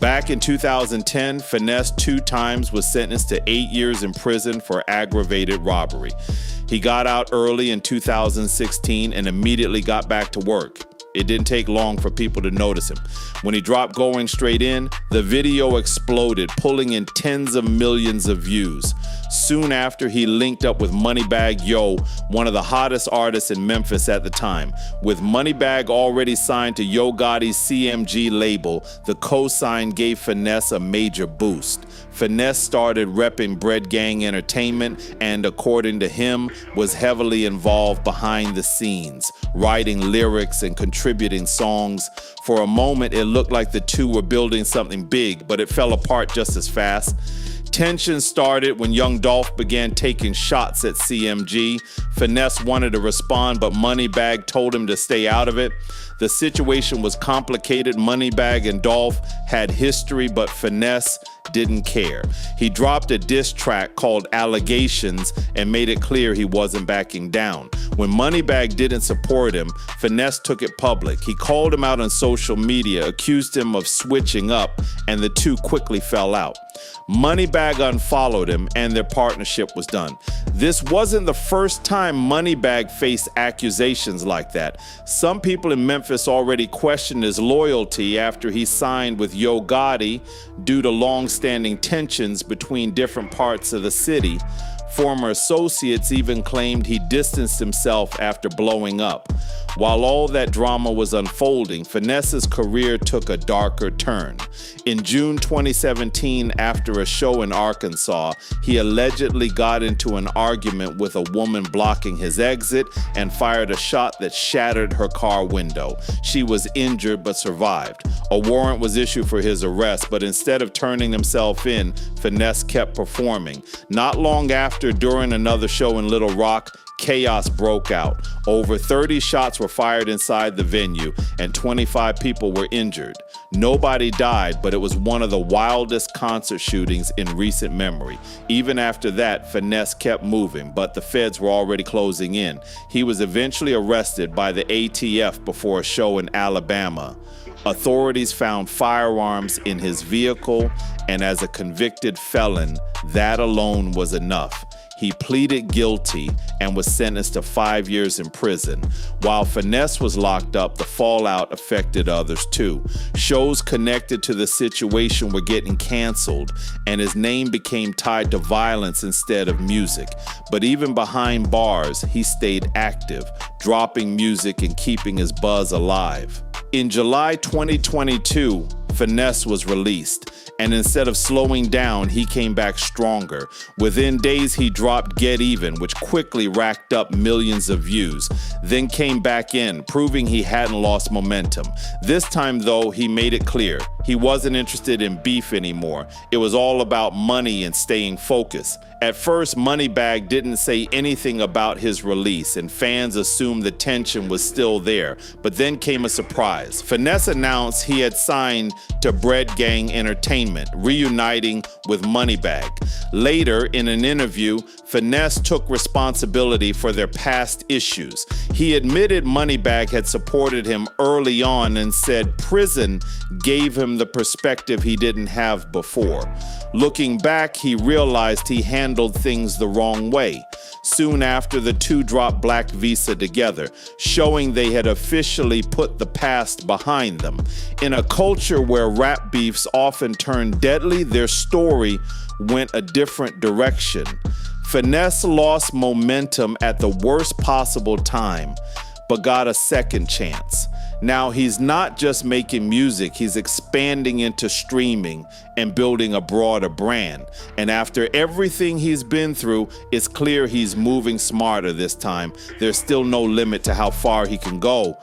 Back in 2010, Finesse2tymes was sentenced to 8 years in prison for aggravated robbery. He got out early in 2016 and immediately got back to work. It didn't take long for people to notice him. When he dropped Going Straight In, the video exploded, pulling in tens of millions of views. Soon after, he linked up with Moneybagg Yo, one of the hottest artists in Memphis at the time. With Moneybagg already signed to Yo Gotti's CMG label, the co-sign gave Finesse a major boost. Finesse started repping Bread Gang Entertainment and, according to him, was heavily involved behind the scenes, writing lyrics and contributing songs. For a moment, it looked like the two were building something big, but it fell apart just as fast. Tension started when Young Dolph began taking shots at CMG. Finesse wanted to respond, but Moneybagg told him to stay out of it. The situation was complicated. Moneybagg and Dolph had history, but Finesse didn't care. He dropped a diss track called Allegations and made it clear he wasn't backing down. When Moneybagg didn't support him, Finesse took it public. He called him out on social media, accused him of switching up, and the two quickly fell out. Moneybagg unfollowed him, and their partnership was done. This wasn't the first time Moneybagg faced accusations like that. Some people in Memphis already questioned his loyalty after he signed with Yo Gotti due to long-standing tensions between different parts of the city. Former associates even claimed he distanced himself after blowing up. While all that drama was unfolding, Finesse's career took a darker turn. In June 2017, after a show in Arkansas, he allegedly got into an argument with a woman blocking his exit and fired a shot that shattered her car window. She was injured but survived. A warrant was issued for his arrest, but instead of turning himself in, Finesse kept performing. Not long after, during another show in Little Rock, chaos broke out. Over 30 shots were fired inside the venue and 25 people were injured. Nobody died, but it was one of the wildest concert shootings in recent memory. Even after that, Finesse kept moving, but the feds were already closing in. He was eventually arrested by the ATF before a show in Alabama. Authorities found firearms in his vehicle, and as a convicted felon, that alone was enough. He pleaded guilty and was sentenced to 5 years in prison. While Finesse was locked up, the fallout affected others too. Shows connected to the situation were getting canceled, and his name became tied to violence instead of music. But even behind bars, he stayed active, dropping music and keeping his buzz alive. In July 2022, Finesse was released, and instead of slowing down, he came back stronger. Within days, he dropped Get Even, which quickly racked up millions of views, then came back in, proving he hadn't lost momentum. This time, though, he made it clear he wasn't interested in beef anymore. It was all about money and staying focused. At first, Moneybagg didn't say anything about his release, and fans assumed the tension was still there. But then came a surprise. Finesse announced he had signed to Bread Gang Entertainment, reuniting with Moneybagg. Later, in an interview, Finesse took responsibility for their past issues. He admitted Moneybagg had supported him early on and said prison gave him the perspective he didn't have before. Looking back, he realized he handled things the wrong way. Soon after, the two dropped Black Visa together, showing they had officially put the past behind them. In a culture where rap beefs often turn deadly, their story went a different direction. Finesse lost momentum at the worst possible time, but got a second chance. Now he's not just making music, he's expanding into streaming and building a broader brand. And after everything he's been through, it's clear he's moving smarter this time. There's still no limit to how far he can go,